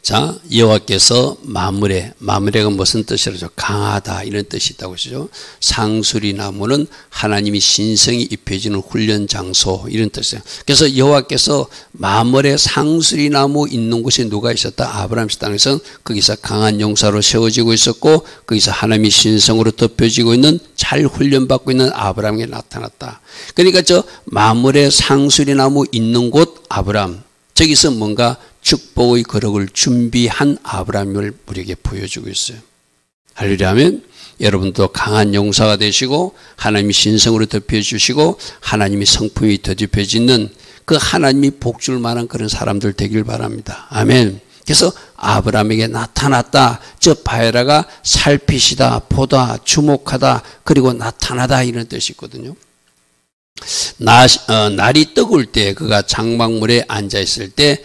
자, 여호와께서 마므레가 무슨 뜻이라죠? 강하다 이런 뜻이 있다고 하시죠. 상수리 나무는 하나님이 신성이 입혀지는 훈련 장소 이런 뜻이에요. 그래서 여호와께서 마므레 상수리 나무 있는 곳에 누가 있었다? 아브라함 땅에서 거기서 강한 용사로 세워지고 있었고 거기서 하나님이 신성으로 덮여지고 있는 잘 훈련받고 있는 아브라함에게 나타났다. 그러니까 저 마므레 상수리 나무 있는 곳 아브라함, 저기서 뭔가 축복의 거룩을 준비한 아브라함을 우리에게 보여주고 있어요. 할렐루야 하면 여러분도 강한 용사가 되시고 하나님이 신성으로 덮여주시고 하나님이 성품이 더딥혀지는 그 하나님이 복줄 만한 그런 사람들 되길 바랍니다. 아멘. 그래서 아브라함에게 나타났다. 저 바에라가 살피시다, 보다, 주목하다, 그리고 나타나다 이런 뜻이 있거든요. 날이 뜨거울 때 그가 장막물에 앉아있을 때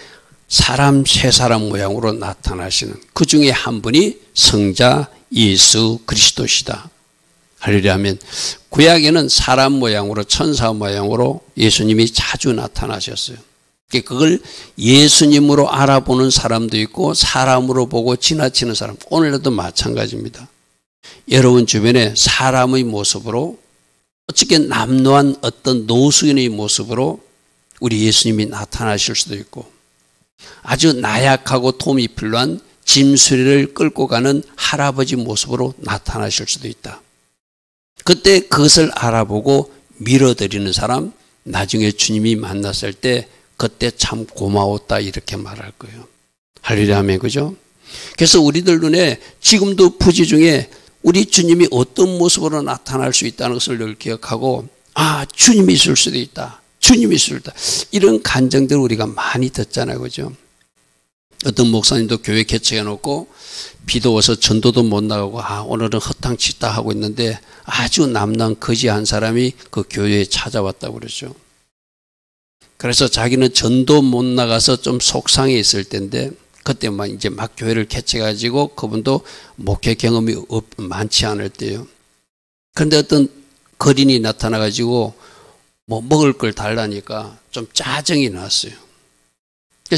세 사람 모양으로 나타나시는 그 중에 한 분이 성자 예수 그리스도시다. 할렐루야 하면 구약에는 사람 모양으로 천사 모양으로 예수님이 자주 나타나셨어요. 그걸 예수님으로 알아보는 사람도 있고 사람으로 보고 지나치는 사람, 오늘도 마찬가지입니다. 여러분 주변에 사람의 모습으로 어떻게 남루한 어떤 노숙인의 모습으로 우리 예수님이 나타나실 수도 있고 아주 나약하고 도움이 필요한 짐수리를 끌고 가는 할아버지 모습으로 나타나실 수도 있다. 그때 그것을 알아보고 밀어드리는 사람, 나중에 주님이 만났을 때 그때 참 고마웠다 이렇게 말할 거예요. 할렐루야 하면 그죠? 그래서 우리들 눈에 지금도 부지 중에 우리 주님이 어떤 모습으로 나타날 수 있다는 것을 늘 기억하고 주님이 있을 수도 있다. 주님이 있을 수도 있다. 이런 간증들을 우리가 많이 듣잖아요. 그죠? 어떤 목사님도 교회 개척해 놓고 비도 와서 전도도 못 나가고 오늘은 허탕치다 하고 있는데 아주 남남 거지 한 사람이 그 교회에 찾아왔다고 그러죠. 그래서 자기는 전도 못 나가서 좀 속상해 있을 때인데 그때 이제 막 교회를 개척해가지고 그분도 목회 경험이 많지 않을 때요. 그런데 어떤 거린이 나타나가지고 뭐 먹을 걸 달라니까 좀 짜증이 났어요.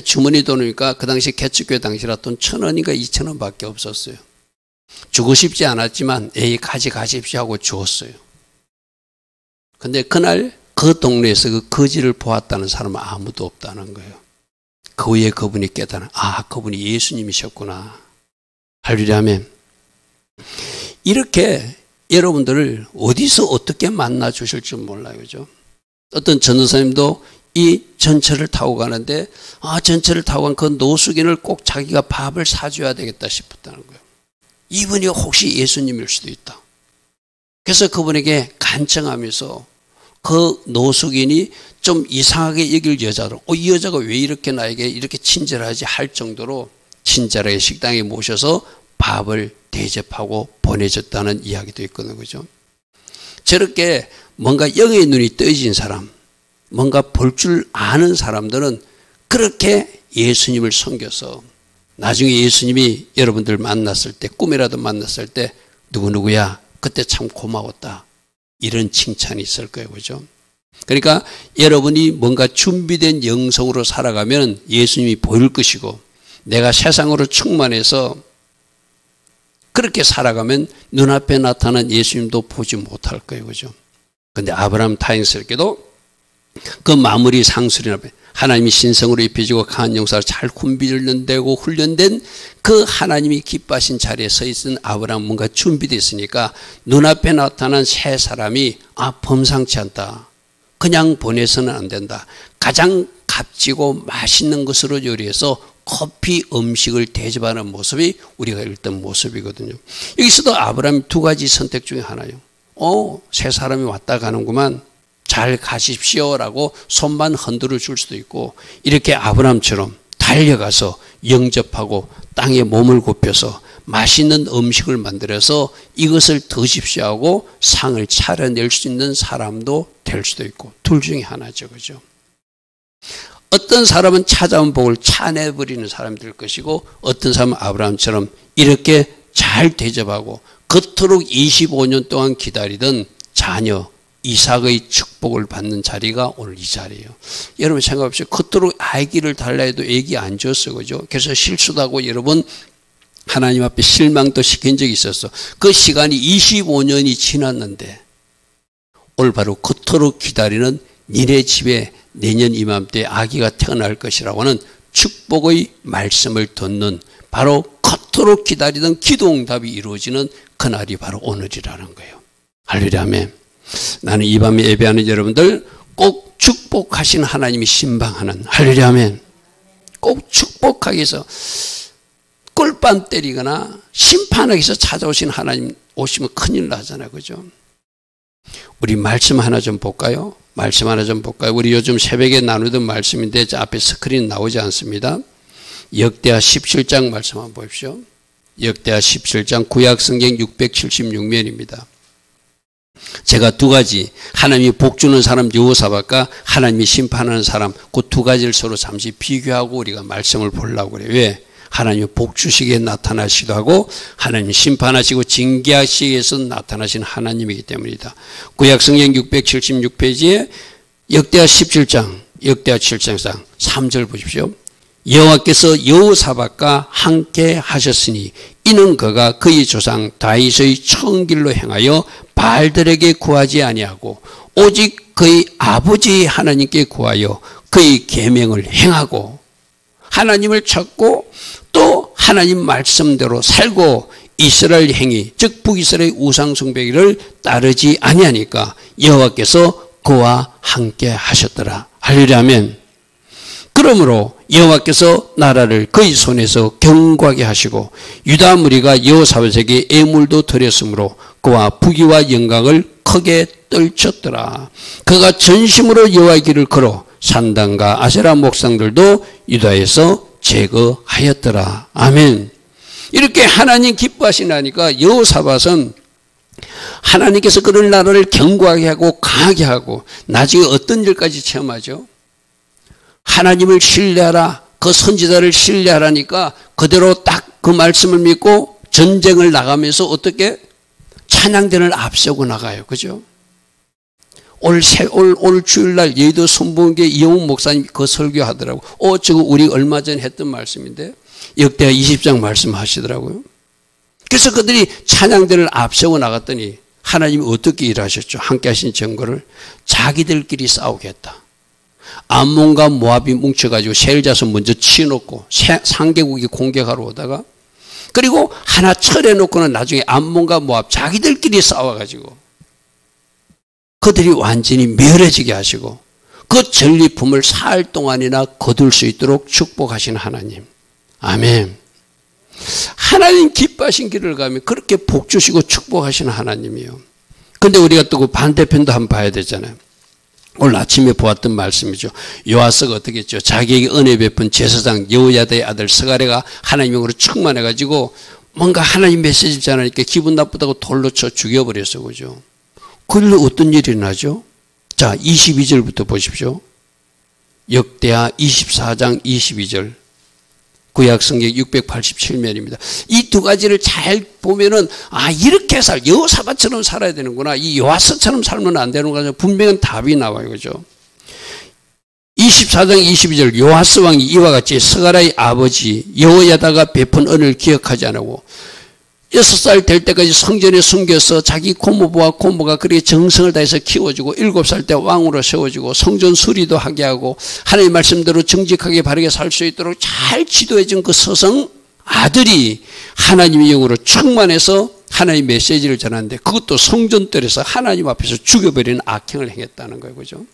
주머니 돈이니까 그 당시 개척교회 당시라 돈 1,000원인가 2,000원 밖에 없었어요. 주고 싶지 않았지만 가십시오 하고 주었어요. 근데 그날 그 동네에서 그 거지를 보았다는 사람은 아무도 없다는 거예요. 그 후에 그분이 깨달아 그분이 예수님이셨구나. 할렐루야 하면 이렇게 여러분들을 어디서 어떻게 만나 주실 줄 몰라요. 그죠? 어떤 전도사님도 이 전철을 타고 가는데 전철을 타고 간 그 노숙인을 꼭 자기가 밥을 사줘야 되겠다 싶었다는 거예요. 이분이 혹시 예수님일 수도 있다. 그래서 그분에게 간청하면서 그 노숙인이 좀 이상하게 여길 여자로 이 여자가 왜 이렇게 나에게 이렇게 친절하지 할 정도로 친절하게 식당에 모셔서 밥을 대접하고 보내줬다는 이야기도 있거든요. 그죠? 저렇게 뭔가 영의 눈이 떠진 사람, 뭔가 볼 줄 아는 사람들은 그렇게 예수님을 섬겨서 나중에 예수님이 여러분들 만났을 때 꿈이라도 만났을 때 누구누구야 그때 참 고마웠다 이런 칭찬이 있을 거예요. 그죠? 그러니까 여러분이 뭔가 준비된 영성으로 살아가면 예수님이 보일 것이고 내가 세상으로 충만해서 그렇게 살아가면 눈앞에 나타난 예수님도 보지 못할 거예요. 그죠? 근데 아브라함 다행스럽게도 그 마무리 상술이나 하나님이 신성으로 입혀지고 강한 용사를 잘 훈련되고 훈련된 그 하나님이 기뻐하신 자리에 서 있은 아브라함 뭔가 준비되어 있으니까 눈앞에 나타난 세 사람이 범상치 않다. 그냥 보내서는 안 된다. 가장 값지고 맛있는 것으로 요리해서 커피 음식을 대접하는 모습이 우리가 읽던 모습이거든요. 여기서도 아브라함이 두 가지 선택 중에 하나예요. 세 사람이 왔다 가는구만. 잘 가십시오라고 손만 흔들어 줄 수도 있고 이렇게 아브라함처럼 달려가서 영접하고 땅에 몸을 굽혀서 맛있는 음식을 만들어서 이것을 드십시오 하고 상을 차려낼 수 있는 사람도 될 수도 있고 둘 중에 하나죠. 그죠? 어떤 사람은 찾아온 복을 차내버리는 사람이 될 것이고 어떤 사람은 아브라함처럼 이렇게 잘 대접하고 그토록 25년 동안 기다리던 자녀 이삭의 축복을 받는 자리가 오늘 이 자리예요. 여러분 생각해보세요. 그토록 아기를 달라 해도 아기 안 줬어. 그죠? 그래서 실수도 하고 여러 번 하나님 앞에 실망도 시킨 적이 있었어. 그 시간이 25년이 지났는데 오늘 바로 그토록 기다리는 니네 집에 내년 이맘때 아기가 태어날 것이라고 하는 축복의 말씀을 듣는 바로 그토록 기다리던 기도응답이 이루어지는 그날이 바로 오늘이라는 거예요. 할렐루야 아멘. 나는 이 밤에 예배하는 여러분들 꼭 축복하신 하나님이 신방하는 할렐루야 아멘. 꼭 축복하기 위해서 꿀밤 때리거나 심판하기 위해서 찾아오신 하나님 오시면 큰일 나잖아요. 그죠? 우리 말씀 하나 좀 볼까요? 말씀 하나 좀 볼까요? 우리 요즘 새벽에 나누던 말씀인데 저 앞에 스크린 나오지 않습니다. 역대하 17장 말씀 한번 보십시오. 역대하 17장 구약성경 676면입니다. 제가 두 가지 하나님이 복주는 사람 여호사밧과 하나님이 심판하는 사람 그 두 가지를 서로 잠시 비교하고 우리가 말씀을 보려고 그래요. 왜? 하나님이 복주시기에 나타나시기도 하고 하나님이 심판하시고 징계하시기 위해서 나타나신 하나님이기 때문이다. 구약성경 676페이지에 역대하 17장 역대하 7장 3절 보십시오. 여호와께서 여호사밧과 함께 하셨으니 이는 그가 그의 조상 다윗의 청길로 행하여 바알들에게 구하지 아니하고 오직 그의 아버지 하나님께 구하여 그의 계명을 행하고 하나님을 찾고 또 하나님 말씀대로 살고 이스라엘 행위 즉 북이스라엘 우상 숭배기를 따르지 아니하니까 여호와께서 그와 함께 하셨더라. 할렐루야 아멘. 그러므로 여호와께서 나라를 그의 손에서 견고하게 하시고 유다 무리가 여호사밧에게 애물도 드렸으므로 그와 부귀와 영광을 크게 떨쳤더라. 그가 전심으로 여호와의 길을 걸어 산당과 아세라 목상들도 유다에서 제거하였더라. 아멘. 이렇게 하나님 기뻐하시나니까 여호사밧은 하나님께서 그런 나라를 견고하게 하고 강하게 하고 나중에 어떤 일까지 체험하죠? 하나님을 신뢰하라. 그 선지자를 신뢰하라니까 그대로 딱 그 말씀을 믿고 전쟁을 나가면서 어떻게 찬양대를 앞세우고 나가요. 그죠? 올 주일날 여의도 선봉교회 이용훈 목사님 그 설교하더라고. 저거 우리 얼마 전에 했던 말씀인데 역대하 20장 말씀하시더라고요. 그래서 그들이 찬양대를 앞세우고 나갔더니 하나님이 어떻게 일하셨죠? 함께 하신 증거를 자기들끼리 싸우겠다. 암몬과 모압이 뭉쳐가지고 세일자손 먼저 치놓고 상계국이 공격하러 오다가 그리고 하나 철해놓고는 나중에 암몬과 모압 자기들끼리 싸워가지고 그들이 완전히 멸해지게 하시고 그 전리품을 사흘 동안이나 거둘 수 있도록 축복하신 하나님. 아멘. 하나님 기뻐하신 길을 가면 그렇게 복 주시고 축복하시는 하나님이요. 근데 우리가 또 그 반대편도 한번 봐야 되잖아요. 오늘 아침에 보았던 말씀이죠. 요아스가 어떻게 했죠? 자기에게 은혜 베푼 제사장 여호야다의 아들 스가랴가 하나님으로 충만해가지고 뭔가 하나님 메시지를 전하니까 기분 나쁘다고 돌로 쳐 죽여버렸어. 그죠? 그일로 어떤 일이 일어나죠? 자, 22절부터 보십시오. 역대하 24장 22절. 구약성경 687면입니다. 이 두 가지를 잘 보면은 이렇게 여호사밧처럼 살아야 되는구나. 이 요아스처럼 살면 안 되는구나. 분명한 답이 나와요. 그죠? 24장 22절 요아스 왕이 이와 같이 스가랴의 아버지 여호야다가 베푼 은을 기억하지 않고 6살 될 때까지 성전에 숨겨서 자기 고모부와 고모가 그렇게 정성을 다해서 키워주고 7살 때 왕으로 세워주고 성전 수리도 하게 하고 하나님 말씀대로 정직하게 바르게 살 수 있도록 잘 지도해준 그 서성 아들이 하나님의 영으로 충만해서 하나님 메시지를 전하는데 그것도 성전뜰에서 하나님 앞에서 죽여버리는 악행을 행했다는 거예요. 그죠?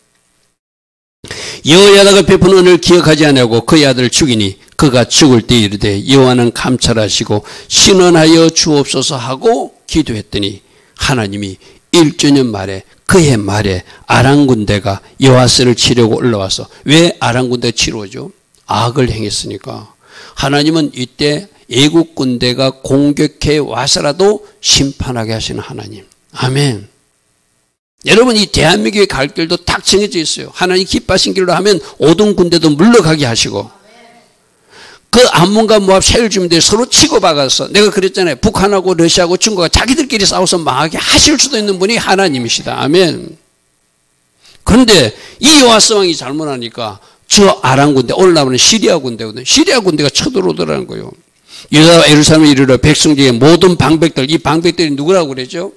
여호야다가 베푼 은을 기억하지 아니하고 그의 아들을 죽이니 그가 죽을 때 이르되 여호와는 감찰하시고 신원하여 주옵소서 하고 기도했더니 하나님이 1주년 말에 그해 말에 아람 군대가 요아스를 치려고 올라와서 왜 아람 군대가 치러 오죠? 악을 행했으니까. 하나님은 이때 애국 군대가 공격해 와서라도 심판하게 하시는 하나님. 아멘. 여러분 이 대한민국의 갈 길도 딱 정해져 있어요. 하나님 기뻐하신 길로 하면 오던 군대도 물러가게 하시고 그 암몬과 모압 세일주민들이 서로 치고박아서 내가 그랬잖아요. 북한하고 러시아하고 중국과 자기들끼리 싸워서 망하게 하실 수도 있는 분이 하나님이시다. 아멘. 그런데 이 요아스 왕이 잘못하니까 저 아람 군대, 오늘 나오는 시리아 군대거든요. 시리아 군대가 쳐들어오더라는 거예요. 유다와 예루살렘에 이르러 백성 중에 모든 방백들, 이 방백들이 누구라고 그랬죠?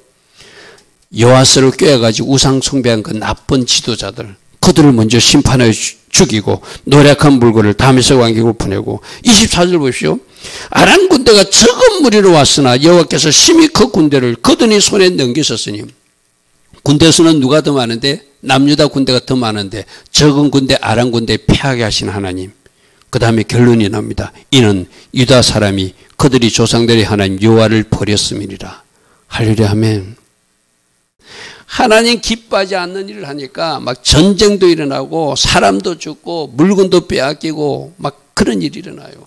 요아스를 꾀어가지고 우상 숭배한 그 나쁜 지도자들, 그들을 먼저 심판하여 죽이고 노력한 물건을 다메섹 왕에게 보내고 24절 보십시오. 아람 군대가 적은 무리로 왔으나 여호와께서 심히 그 군대를 그들의 손에 넘기셨으니, 군대 수는 누가 더 많은데? 남유다 군대가 더 많은데 적은 군대 아람 군대에 패하게 하신 하나님. 그 다음에 결론이 납니다. 이는 유다 사람이 그들이 조상들의 하나님 여호와를 버렸음이니라. 할렐루야 아멘. 하나님 기뻐하지 않는 일을 하니까 막 전쟁도 일어나고 사람도 죽고 물건도 빼앗기고 막 그런 일이 일어나요.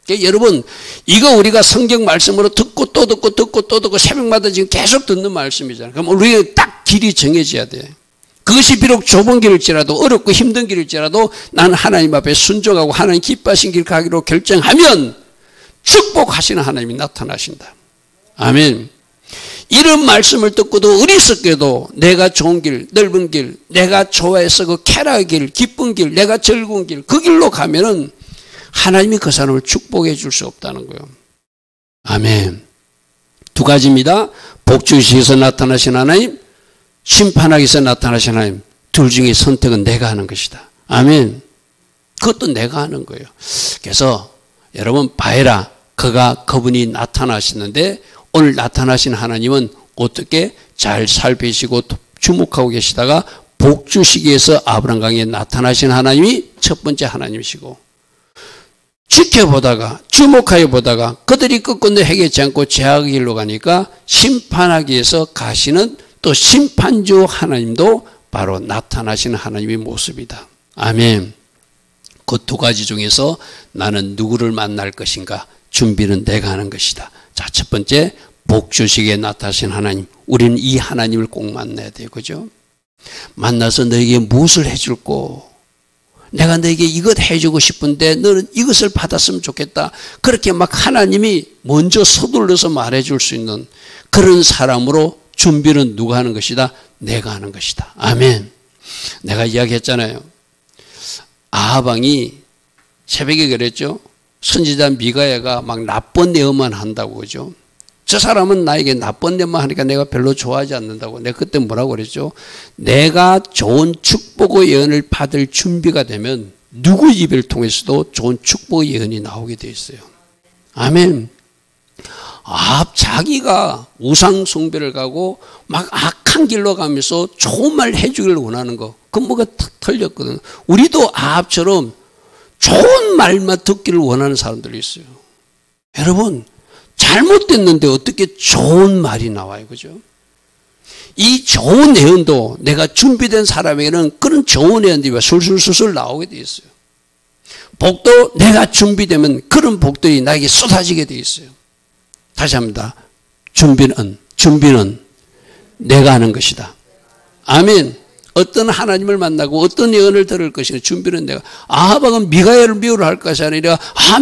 그러니까 여러분, 이거 우리가 성경 말씀으로 듣고 또 듣고 듣고 또 듣고 새벽마다 지금 계속 듣는 말씀이잖아요. 그럼 우리가 딱 길이 정해져야 돼. 그것이 비록 좁은 길일지라도 어렵고 힘든 길일지라도 나는 하나님 앞에 순종하고 하나님 기뻐하신 길 가기로 결정하면 축복하시는 하나님이 나타나신다. 아멘. 이런 말씀을 듣고도 어리석게도 내가 좋은 길, 넓은 길, 내가 좋아해서 그 쾌락의 길, 기쁜 길, 내가 즐거운 길, 그 길로 가면은 하나님이 그 사람을 축복해 줄 수 없다는 거예요. 아멘. 두 가지입니다. 복주시에서 나타나신 하나님, 심판하기 위해서 나타나신 하나님. 둘 중에 선택은 내가 하는 것이다. 아멘. 그것도 내가 하는 거예요. 그래서 여러분 봐해라. 그분이 나타나시는데 오늘 나타나신 하나님은 어떻게 잘 살피시고 주목하고 계시다가 복주시기에서 아브라함에게 나타나신 하나님이 첫 번째 하나님이시고, 지켜보다가 주목하여 보다가 그들이 끝끝내 해결치 않고 죄악의 길로 가니까 심판하기 위해서 가시는 또 심판주 하나님도 바로 나타나시는 하나님의 모습이다. 아멘. 그 두 가지 중에서 나는 누구를 만날 것인가? 준비는 내가 하는 것이다. 자, 첫 번째, 복주시기에 나타나신 하나님. 우리는 이 하나님을 꼭 만나야 돼요. 그죠? 만나서 너에게 무엇을 해줄고, 내가 너에게 이것 해주고 싶은데 너는 이것을 받았으면 좋겠다. 그렇게 막 하나님이 먼저 서둘러서 말해줄 수 있는 그런 사람으로 준비는 누가 하는 것이다? 내가 하는 것이다. 아멘. 내가 이야기했잖아요. 아합 왕이 새벽에 그랬죠. 선지자 미가야가 막 나쁜 예언만 한다고 그죠. 저 사람은 나에게 나쁜 예언만 하니까 내가 별로 좋아하지 않는다고. 내가 그때 뭐라고 그랬죠. 내가 좋은 축복의 예언을 받을 준비가 되면 누구 입을 통해서도 좋은 축복의 예언이 나오게 돼 있어요. 아멘. 아합 자기가 우상 숭배를 가고 막 악한 길로 가면서 좋은 말 해주기를 원하는 거. 그건 뭐가 틀렸거든. 우리도 아합처럼 좋은 말만 듣기를 원하는 사람들이 있어요. 여러분, 잘못됐는데 어떻게 좋은 말이 나와요. 그죠? 이 좋은 예언도 내가 준비된 사람에게는 그런 좋은 예언들이 술술술술 나오게 돼 있어요. 복도 내가 준비되면 그런 복들이 나에게 쏟아지게 돼 있어요. 다시 합니다. 준비는 내가 하는 것이다. 아멘. 어떤 하나님을 만나고 어떤 예언을 들을 것인가 준비는 내가. 아합 왕은 미가야를 미워를 할 것이 아니라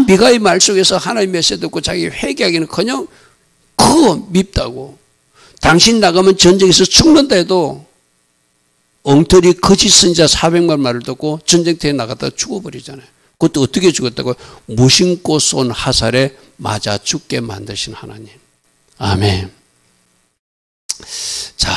미가의 말 속에서 하나님 메시지 듣고 자기 회개하기는커녕 그거 밉다고. 당신 나가면 전쟁에서 죽는다 해도 엉터리 거짓 선지자 400만 말을 듣고 전쟁터에 나갔다가 죽어버리잖아요. 그것도 어떻게 죽었다고? 무심코 쏜 화살에 맞아 죽게 만드신 하나님. 아멘. 자,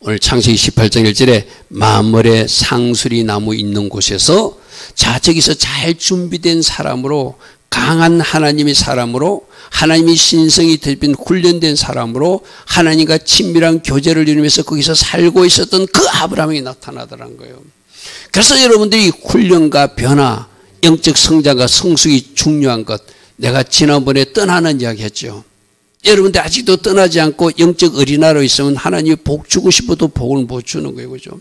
오늘 창세기 18장 1절에 마물의 상수리 나무 있는 곳에서, 자, 저기서 잘 준비된 사람으로, 강한 하나님의 사람으로, 하나님의 신성이 드린 훈련된 사람으로 하나님과 친밀한 교제를 이루면서 거기서 살고 있었던 그 아브라함이 나타나더라는 거예요. 그래서 여러분들이 훈련과 변화, 영적 성장과 성숙이 중요한 것, 내가 지난번에 떠나는 이야기 했죠. 여러분들 아직도 떠나지 않고 영적 어린아이로 있으면 하나님이 복 주고 싶어도 복을 못 주는 거예요. 그죠?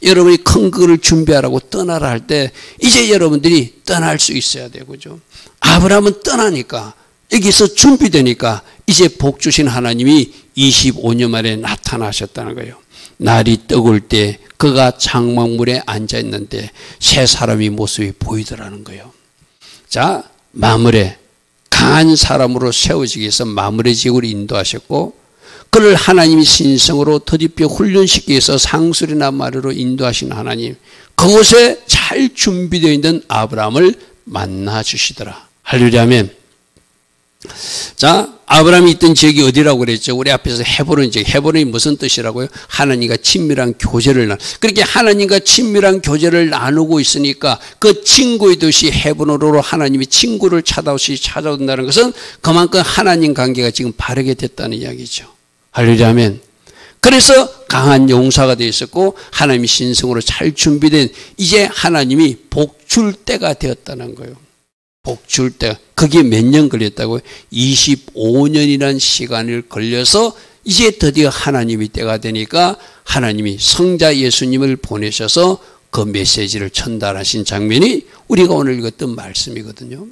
여러분이 큰 거를 준비하라고 떠나라 할 때 이제 여러분들이 떠날 수 있어야 돼요. 그죠? 아브라함은 떠나니까, 여기서 준비되니까 이제 복 주신 하나님이 25년 만에 나타나셨다는 거예요. 날이 뜨거울 때 그가 장막물에 앉아 있는데 세 사람의 모습이 보이더라는 거예요. 자, 마물에 강한 사람으로 세워지기 위해서 마물의 지역으로 인도하셨고, 그를 하나님이 신성으로 더디뼈 훈련시키기 위해서 상술이나 마루로 인도하신 하나님, 그곳에 잘 준비되어 있는 아브라함을 만나 주시더라. 할렐루야 아멘. 자, 아브라함이 있던 지역이 어디라고 그랬죠? 우리 앞에서 헤브론 지역. 헤브론이 무슨 뜻이라고요? 하나님과 친밀한 교제를 그렇게 하나님과 친밀한 교제를 나누고 있으니까 그 친구의 도시 헤브론으로 하나님이 친구를 찾아온다는 것은 그만큼 하나님 관계가 지금 바르게 됐다는 이야기죠. 할렐루야 아멘. 그래서 강한 용사가 되어 있었고 하나님이 신성으로 잘 준비된 이제 하나님이 복 줄 때가 되었다는 거예요. 복 줄 때가. 그게 몇 년 걸렸다고요? 25년이라는 시간을 걸려서 이제 드디어 하나님이 때가 되니까 하나님이 성자 예수님을 보내셔서 그 메시지를 전달하신 장면이 우리가 오늘 읽었던 말씀이거든요.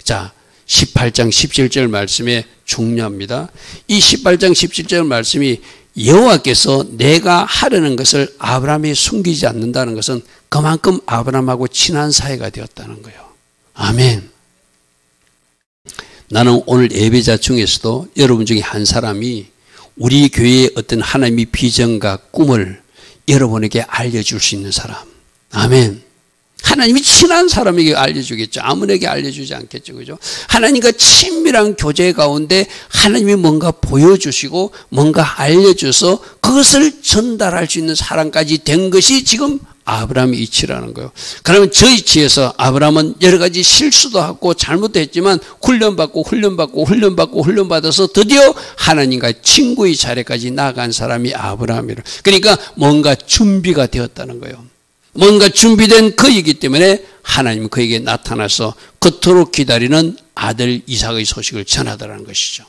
자, 18장 17절 말씀에 중요합니다. 이 18장 17절 말씀이 여호와께서 내가 하려는 것을 아브라함이 숨기지 않는다는 것은 그만큼 아브라함하고 친한 사이가 되었다는 거예요. 아멘. 나는 오늘 예배자 중에서도 여러분 중에 한 사람이 우리 교회의 어떤 하나님의 비전과 꿈을 여러분에게 알려줄 수 있는 사람. 아멘. 하나님이 친한 사람에게 알려주겠죠. 아무에게 알려주지 않겠죠. 그죠? 하나님과 친밀한 교제 가운데 하나님이 뭔가 보여주시고 뭔가 알려줘서 그것을 전달할 수 있는 사람까지 된 것이 지금 아브라함의 이치라는 거예요. 그러면 저 이치에서 아브라함은 여러 가지 실수도 하고 잘못도 했지만 훈련받아서 드디어 하나님과 친구의 자리까지 나아간 사람이 아브라함이라. 그러니까 뭔가 준비가 되었다는 거예요. 뭔가 준비된 그이기 때문에 하나님은 그에게 나타나서 그토록 기다리는 아들 이삭의 소식을 전하더라는 것이죠.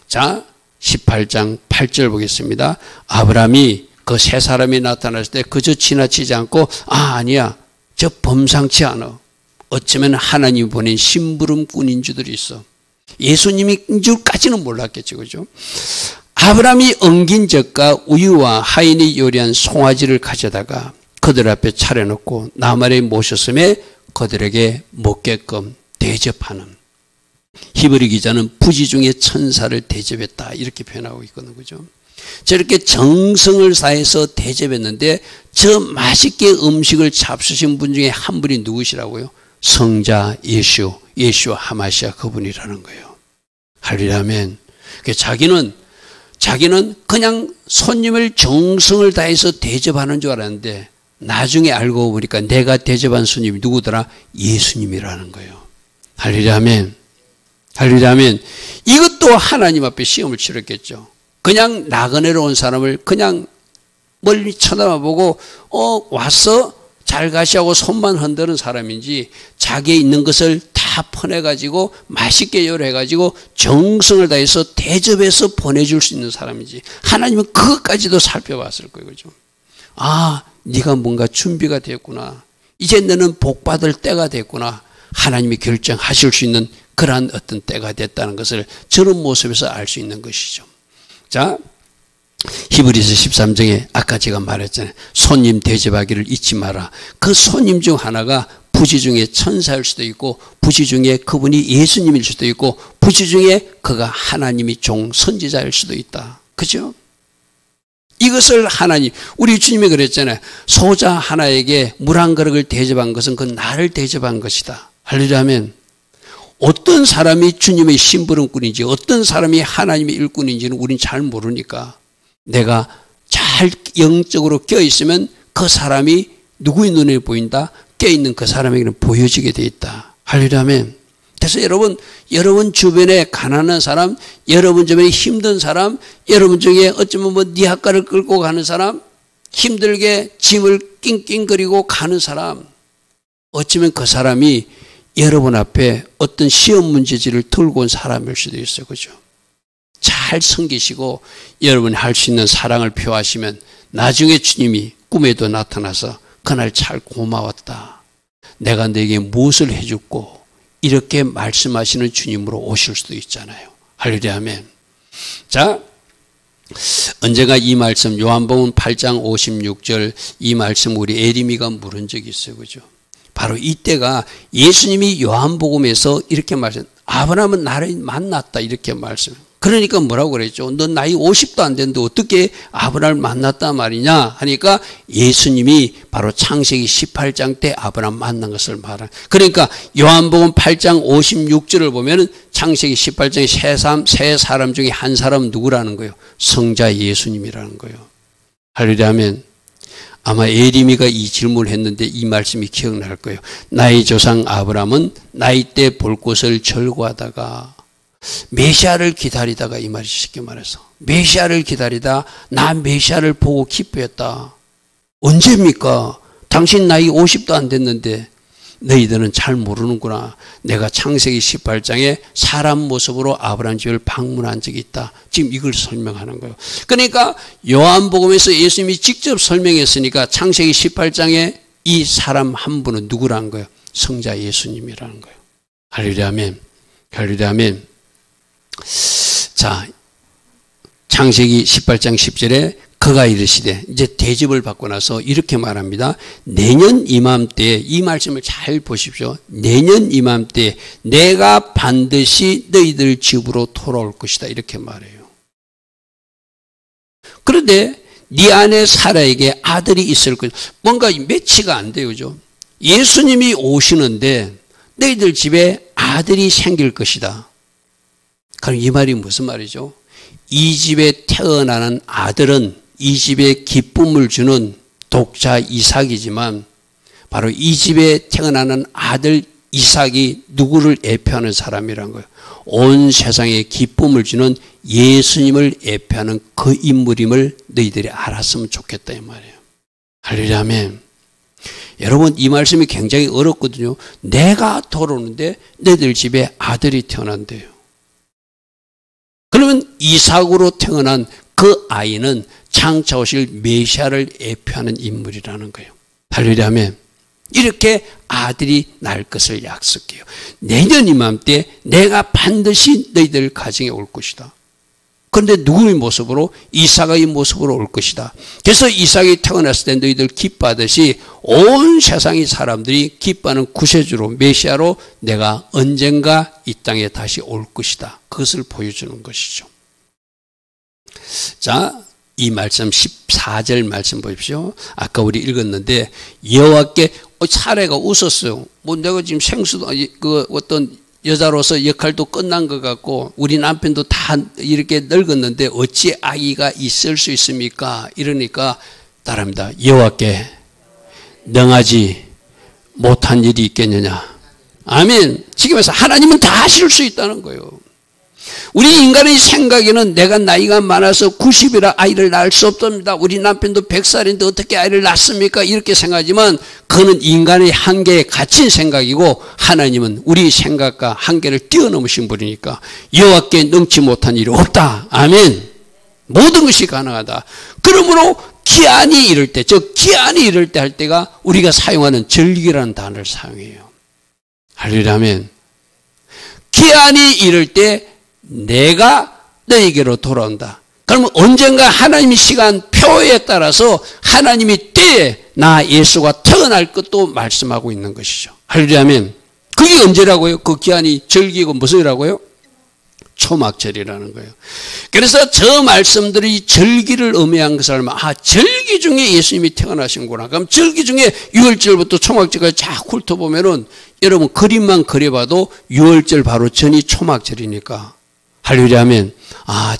자, 18장 8절 보겠습니다. 아브라함이 그 세 사람이 나타났을 때 그저 지나치지 않고 아니야, 저 범상치 않아. 어쩌면 하나님이 보낸 심부름꾼인 줄들이 있어. 예수님인 줄까지는 몰랐겠죠. 그죠? 아브라함이 엉긴 젖과 우유와 하인이 요리한 송아지를 가져다가 그들 앞에 차려놓고 나말에 모셨음에 그들에게 먹게끔 대접하는. 히브리 기자는 부지 중에 천사를 대접했다 이렇게 표현하고 있거든요. 그죠? 저렇게 정성을 다해서 대접했는데 저 맛있게 음식을 잡수신 분 중에 한 분이 누구시라고요? 성자 예수 하마시아 그분이라는 거예요. 할렐루야 아멘. 자기는 그냥 손님을 정성을 다해서 대접하는 줄 알았는데 나중에 알고 보니까 내가 대접한 손님이 누구더라? 예수님이라는 거예요. 할렐루야 아멘. 할렐루야 아멘. 이것도 하나님 앞에 시험을 치렀겠죠. 그냥 나그네로 온 사람을 그냥 멀리 쳐다보고 왔어? 잘 가시하고 손만 흔드는 사람인지 자기에 있는 것을 다 퍼내가지고 맛있게 요리해가지고 정성을 다해서 대접해서 보내줄 수 있는 사람인지 하나님은 그것까지도 살펴봤을 거예요. 그죠? 아, 네가 뭔가 준비가 됐구나. 이제 너는 복 받을 때가 됐구나. 하나님이 결정하실 수 있는 그러한 어떤 때가 됐다는 것을 저런 모습에서 알 수 있는 것이죠. 자, 히브리서 13장에 아까 제가 말했잖아요. 손님 대접하기를 잊지 마라. 그 손님 중 하나가 부지 중에 천사일 수도 있고 부지 중에 그분이 예수님일 수도 있고 부지 중에 그가 하나님이 종 선지자일 수도 있다. 그죠? 이것을 하나님, 우리 주님이 그랬잖아요. 소자 하나에게 물 한 그릇을 대접한 것은 그 나를 대접한 것이다. 할렐루야 아멘. 어떤 사람이 주님의 심부름꾼인지 어떤 사람이 하나님의 일꾼인지는 우린 잘 모르니까 내가 잘 영적으로 껴있으면 그 사람이 누구의 눈에 보인다? 껴있는 그 사람에게는 보여지게 돼 있다. 할렐루야 아멘. 그래서 여러분 주변에 가난한 사람, 여러분 주변에 힘든 사람, 여러분 중에 어쩌면 네 학과를 끌고 가는 사람, 힘들게 짐을 낑낑거리고 가는 사람, 어쩌면 그 사람이 여러분 앞에 어떤 시험 문제지를 들고 온 사람일 수도 있어요. 그죠? 잘 섬기시고 여러분이 할 수 있는 사랑을 표하시면 나중에 주님이 꿈에도 나타나서 그날 잘 고마웠다. 내가 너에게 무엇을 해줬고 이렇게 말씀하시는 주님으로 오실 수도 있잖아요. 할렐루야 아멘. 자, 언제가 이 말씀 요한복음 8장 56절 이 말씀 우리 에리미가 물은 적이 있어요. 그죠? 바로 이때가 예수님이 요한복음에서 이렇게 말씀, 아브라함은 나를 만났다 이렇게 말씀. 그러니까 뭐라고 그랬죠? 너 나이 50도 안 됐는데 어떻게 아브라함을 만났단 말이냐 하니까 예수님이 바로 창세기 18장 때 아브라함 만난 것을 말하는. 그러니까 요한복음 8장 56절을 보면은 창세기 18장에 세 사람 중에 한 사람은 누구라는 거예요? 성자 예수님이라는 거예요. 할렐루야 하면 아마 에리미가 이 질문을 했는데 이 말씀이 기억날 거예요. 나의 조상 아브라함은 나이 때 볼 곳을 절구하다가 메시아를 기다리다가, 이 말이 쉽게 말해서 메시아를 기다리다 나 메시아를 보고 기뻐했다. 언제입니까? 당신 나이 50도 안 됐는데. 너희들은 잘 모르는구나. 내가 창세기 18장에 사람 모습으로 아브라함 집을 방문한 적이 있다. 지금 이걸 설명하는 거예요. 그러니까 요한복음에서 예수님이 직접 설명했으니까 창세기 18장에 이 사람 한 분은 누구라는 거예요? 성자 예수님이라는 거예요. 할렐루야 아멘. 할렐루야 아멘. 자, 창세기 18장 10절에 그가 이르시되, 이제 대접을 받고 나서 이렇게 말합니다. 내년 이맘때에, 이 말씀을 잘 보십시오. 내년 이맘때에 내가 반드시 너희들 집으로 돌아올 것이다. 이렇게 말해요. 그런데 네 안에 사라에게 아들이 있을 것이다. 뭔가 매치가 안 돼요. 그죠? 예수님이 오시는데 너희들 집에 아들이 생길 것이다. 그럼 이 말이 무슨 말이죠? 이 집에 태어나는 아들은 이 집에 기쁨을 주는 독자 이삭이지만 바로 이 집에 태어나는 아들 이삭이 누구를 예표하는 사람이란 거예요. 온 세상에 기쁨을 주는 예수님을 예표하는 그 인물임을 너희들이 알았으면 좋겠다 이 말이에요. 할렐루야 아멘. 여러분 이 말씀이 굉장히 어렵거든요. 내가 돌아오는데 너희들 집에 아들이 태어난대요. 그러면 이삭으로 태어난 그 아이는 장차 오실 메시아를 예표하는 인물이라는 거예요. 할렐루야 아멘. 이렇게 아들이 날 것을 약속해요. 내년 이맘때 내가 반드시 너희들 가정에 올 것이다. 그런데 누구의 모습으로? 이삭의 모습으로 올 것이다. 그래서 이삭이 태어났을 때 너희들 기뻐하듯이 온 세상의 사람들이 기뻐하는 구세주로 메시아로 내가 언젠가 이 땅에 다시 올 것이다. 그것을 보여주는 것이죠. 자, 이 말씀 14절 말씀 보십시오. 아까 우리 읽었는데 여호와께 사례가 웃었어요. 뭐 내가 지금 생수도 그 어떤 여자로서 역할도 끝난 것 같고 우리 남편도 다 이렇게 늙었는데 어찌 아이가 있을 수 있습니까? 이러니까 따라합니다. 여호와께 능하지 못한 일이 있겠느냐. 아멘. 지금에서 하나님은 다 하실 수 있다는 거예요. 우리 인간의 생각에는 내가 나이가 많아서 90이라 아이를 낳을 수 없답니다. 우리 남편도 100살인데 어떻게 아이를 낳습니까? 이렇게 생각하지만 그는 인간의 한계에 갇힌 생각이고 하나님은 우리 생각과 한계를 뛰어넘으신 분이니까 여호와께 능치 못한 일이 없다. 아멘. 모든 것이 가능하다. 그러므로 기한이 이를 때, 기한이 이를 때 할 때가 우리가 사용하는 절기라는 단어를 사용해요. 할렐루야 아멘. 기한이 이를 때 내가 너에게로 돌아온다. 그러면 언젠가 하나님의 시간표에 따라서 하나님이 때에 나 예수가 태어날 것도 말씀하고 있는 것이죠. 할렐루야 아멘. 그게 언제라고요? 그 기한이 절기고 무슨이라고요? 초막절이라는 거예요. 그래서 저 말씀들이 절기를 의미한 것을 알면 절기 중에 예수님이 태어나신구나. 그럼 절기 중에 6월절부터 초막절까지 쫙 훑어보면은 여러분 그림만 그려봐도 6월절 바로 전이 초막절이니까 할렐루야 아멘.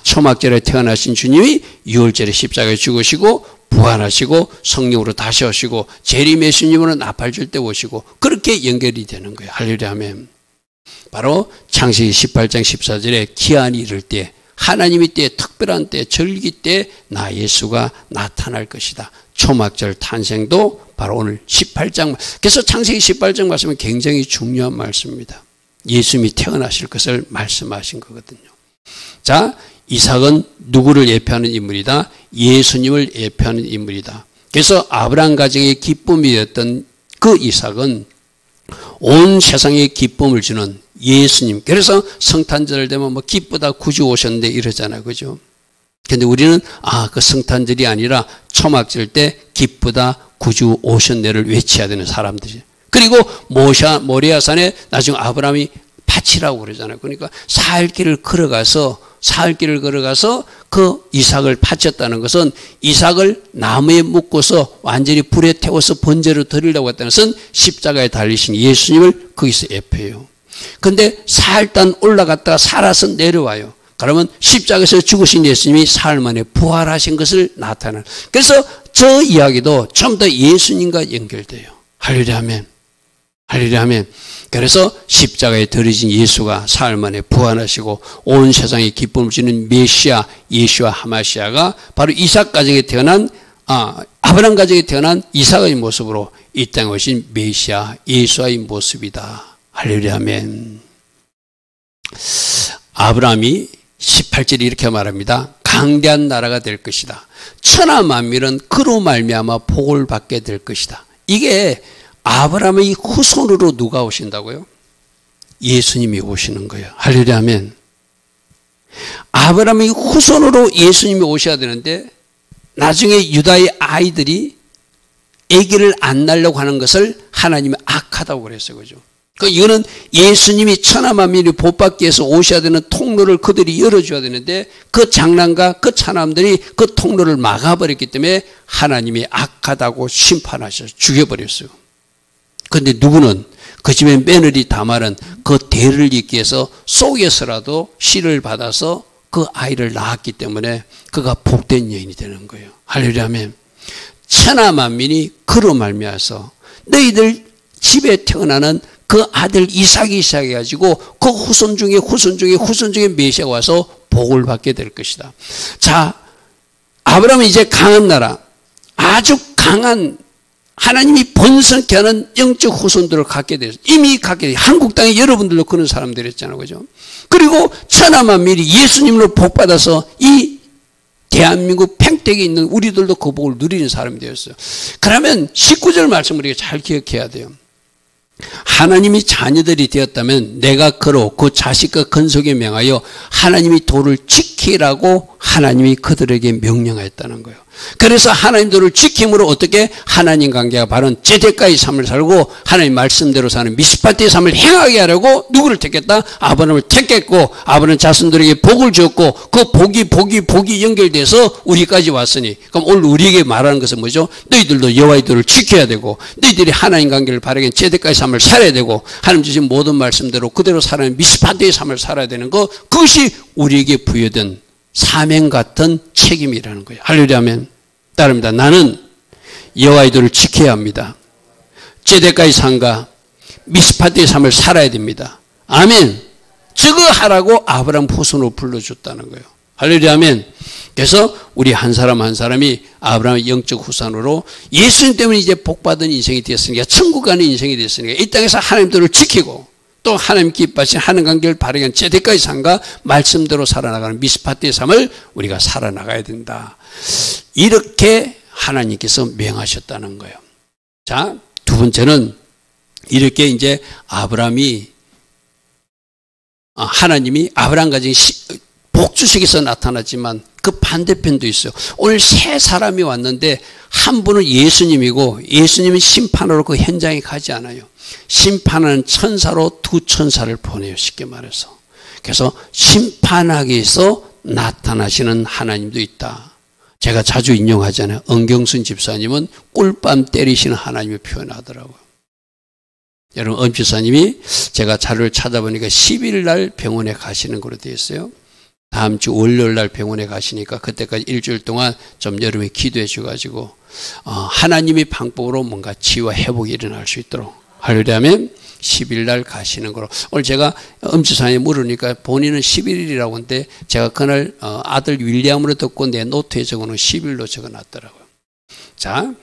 초막절에 태어나신 주님이 6월절에 십자가에 죽으시고 부활하시고 성령으로 다시 오시고 재림 예수님으로 나팔줄 때 오시고 그렇게 연결이 되는 거예요. 할렐루야 아멘. 바로 창세기 18장 14절에 기한이 이를 때 하나님의 때에 특별한 때 절기 때 나 예수가 나타날 것이다. 초막절 탄생도 바로 오늘 18장. 그래서 창세기 18장 말씀은 굉장히 중요한 말씀입니다. 예수님이 태어나실 것을 말씀하신 거거든요. 자, 이삭은 누구를 예표하는 인물이다? 예수님을 예표하는 인물이다. 그래서 아브라함 가정의 기쁨이었던 그 이삭은 온 세상에 기쁨을 주는 예수님. 그래서 성탄절 되면 뭐 기쁘다 구주 오셨는데 이러잖아요. 그죠? 근데 우리는 그 성탄절이 아니라 초막절 때 기쁘다 구주 오셨네를 외쳐야 되는 사람들이. 그리고 모리아산에 나중에 아브라함이 바치라고 그러잖아요. 그러니까 살 길을 걸어가서 사흘 길을 걸어가서 그 이삭을 바쳤다는 것은 이삭을 나무에 묶어서 완전히 불에 태워서 번제로 드리려고 했다는 것은 십자가에 달리신 예수님을 거기서 예표해요. 근데 사흘단 올라갔다가 살아서 내려와요. 그러면 십자가에서 죽으신 예수님이 사흘 만에 부활하신 것을 나타내는. 그래서 저 이야기도 전부 다 예수님과 연결돼요. 할렐루야 아멘. 할렐루야 아멘. 그래서 십자가에 들어진 예수가 사흘 만에 부활하시고 온 세상에 기쁨을 주는 메시아 예수와 하마시아가 바로 이삭 가정에 태어난 아브라함 가정에 태어난 이삭의 모습으로 이 땅에 오신 메시아 예수의 모습이다. 할렐루야 아멘. 아브라함이 18절에 이렇게 말합니다. 강대한 나라가 될 것이다. 천하 만민은 그로 말미암아 복을 받게 될 것이다. 이게 아브라함의 후손으로 누가 오신다고요? 예수님이 오시는 거예요. 할렐루야 아멘. 아브라함의 후손으로 예수님이 오셔야 되는데 나중에 유다의 아이들이 아기를 안 낳으려고 하는 것을 하나님이 악하다고 그랬어요. 그죠? 이거는 예수님이 천하 만민이 복받기 위해서 오셔야 되는 통로를 그들이 열어줘야 되는데 그 장난과 그 차남들이 그 통로를 막아버렸기 때문에 하나님이 악하다고 심판하셔서 죽여버렸어요. 그런데 누구는 그 집에 며느리 다말은 그 대를 잇기 위해서 속에서라도 씨를 받아서 그 아이를 낳았기 때문에 그가 복된 여인이 되는 거예요. 할렐루야 아멘. 천하 만민이 그로 말미암아서 너희들 집에 태어나는 그 아들 이삭이 시작해가지고 그 후손 중에 메시아가 와서 복을 받게 될 것이다. 자, 아브라함은 이제 강한 나라, 아주 강한 하나님이 번성케 하는 영적 후손들을 갖게 돼서 이미 갖게 돼요. 한국 땅에 여러분들도 그런 사람들이었잖아요. 그죠? 그리고 천하 만민이 예수님으로 복받아서 이 대한민국 평택에 있는 우리들도 그 복을 누리는 사람이 되었어요. 그러면 19절 말씀을 우리가 잘 기억해야 돼요. 하나님이 자녀들이 되었다면 내가 그로 그 자식과 건속에 명하여 하나님이 도를 지키라고 하나님이 그들에게 명령하였다는 거예요. 그래서 하나님 도를 지킴으로 어떻게 하나님 관계가 바른 제대가의 삶을 살고 하나님 말씀대로 사는 미스파티의 삶을 행하게 하려고 누구를 택했다? 아브라함을 택했고 아브라함 자손들에게 복을 주었고 그 복이 연결돼서 우리까지 왔으니 그럼 오늘 우리에게 말하는 것은 뭐죠? 너희들도 여호와의 도를 지켜야 되고 너희들이 하나님 관계를 바르게 제대가의 삶을 살아야 되고 하나님 주신 모든 말씀대로 그대로 살아가는 미스파티의 삶을 살아야 되는 것, 그것이 우리에게 부여된 사명 같은 책임이라는 거예요. 할렐루야 아멘. 따릅니다. 나는 여호와의 도를 지켜야 합니다. 제대가의 삶과 미스파티의 삶을 살아야 됩니다. 아멘. 저거 하라고 아브라함 후손으로 불러줬다는 거예요. 할렐루야 아멘. 그래서 우리 한 사람 한 사람이 아브라함의 영적 후손으로 예수님 때문에 이제 복받은 인생이 되었으니까, 천국 가는 인생이 되었으니까 이 땅에서 하나님들을 지키고 또 하나님 기뻐하신 하나님 관계를 바르게 한 제대가의 삶과 말씀대로 살아나가는 미스파티의 삶을 우리가 살아나가야 된다. 이렇게 하나님께서 명하셨다는 거예요. 자, 두 번째는 이렇게 이제 하나님이 아브라함 가정에 복주식에서 나타났지만 그 반대편도 있어요. 오늘 세 사람이 왔는데 한 분은 예수님이고 예수님은 심판으로 그 현장에 가지 않아요. 심판하는 천사로 두 천사를 보내요. 쉽게 말해서. 그래서 심판하기 위해서 나타나시는 하나님도 있다. 제가 자주 인용하잖아요. 은경순 집사님은 꿀밤 때리시는 하나님을 표현하더라고요. 여러분, 은 집사님이 제가 자료를 찾아보니까 10일 날 병원에 가시는 걸로 되어 있어요. 다음 주 월요일 날 병원에 가시니까 그때까지 일주일 동안 좀 여러분이 기도해 주가지고 하나님의 방법으로 뭔가 치유와 회복이 일어날 수 있도록 할렐루야 아멘. 10일 날 가시는 거로. 오늘 제가 음주사에 물으니까 본인은 11일이라고 하는데 제가 그날 아들 윌리엄으로 듣고 내 노트에 적어놓은 10일로 적어놨더라고요. 자,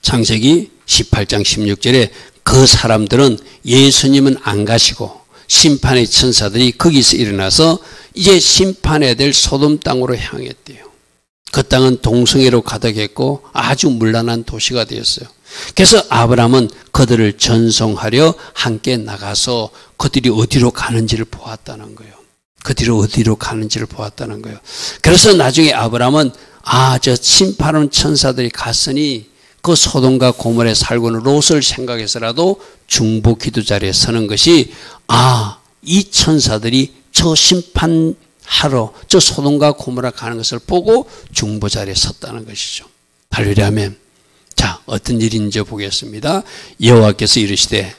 창세기 18장 16절에 그 사람들은 예수님은 안 가시고 심판의 천사들이 거기서 일어나서 이제 심판해야 될 소돔 땅으로 향했대요. 그 땅은 동성애로 가득했고 아주 문란한 도시가 되었어요. 그래서 아브라함은 그들을 전송하려 함께 나가서 그들이 어디로 가는지를 보았다는 거예요. 그래서 나중에 아브라함은 저 심판하는 천사들이 갔으니 그 소돔과 고모라에 살고 있는 롯을 생각해서라도 중보 기도 자리에 서는 것이 이 천사들이 저 심판 하러 저 소돔과 고모라 가는 것을 보고 중보 자리에 섰다는 것이죠. 할렐루야 아멘. 자, 어떤 일인지 보겠습니다. 여호와께서 이르시되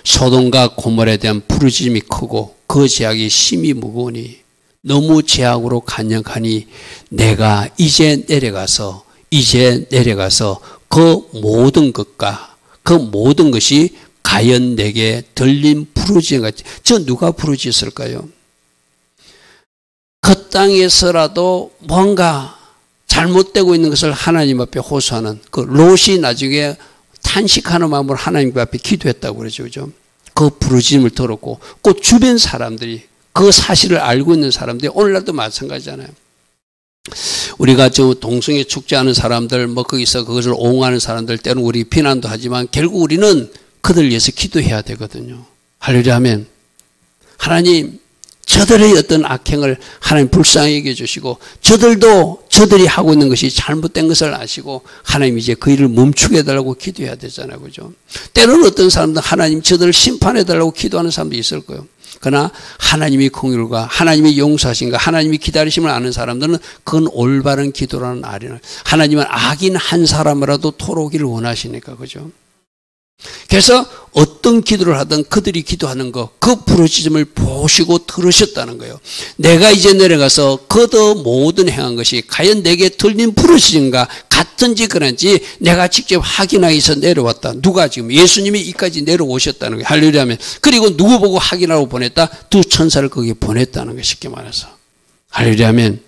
소돔과 고모라에 대한 부르짖음이 크고 그 죄악이 심히 무거우니 너무 죄악으로 간역하니 내가 이제 내려가서 그 모든 것이 가연 내게 들린 부르짖음 같이. 저 누가 부르짖었을까요? 그 땅에서라도 뭔가 잘못되고 있는 것을 하나님 앞에 호소하는 그 롯이 나중에 탄식하는 마음으로 하나님 앞에 기도했다고 그러죠. 그죠? 그 부르짖음을 들었고 그 주변 사람들이 그 사실을 알고 있는 사람들이 오늘날도 마찬가지잖아요. 우리가 저 동성애 축제하는 사람들 거기서 그것을 옹호하는 사람들 때로는 우리 비난도 하지만 결국 우리는 그들 위해서 기도해야 되거든요. 할렐루야 아멘. 하나님 저들의 어떤 악행을 하나님 불쌍히 여겨주시고 저들이 하고 있는 것이 잘못된 것을 아시고 하나님 이제 그 일을 멈추게 해달라고 기도해야 되잖아요. 그죠? 때로는 어떤 사람들 하나님 저들을 심판해달라고 기도하는 사람도 있을 거예요. 그러나 하나님이 공의가 하나님이 용서하신가 하나님이 기다리심을 아는 사람들은 그건 올바른 기도라는 아리는 하나님은 악인 한 사람이라도 토록이를 원하시니까 그죠? 그래서 어떤 기도를 하든 그들이 기도하는 그 부르짖음을 보시고 들으셨다는 거예요. 내가 이제 내려가서 그도 모든 행한 것이 과연 내게 들린 부르짖음과 같은지 그런지 내가 직접 확인하기 위해서 내려왔다. 누가 지금 예수님이 이까지 내려오셨다는 거예요. 할렐루야 하면. 그리고 누구 보고 확인하고 보냈다? 두 천사를 거기에 보냈다는 거예요. 쉽게 말해서. 할렐루야 하면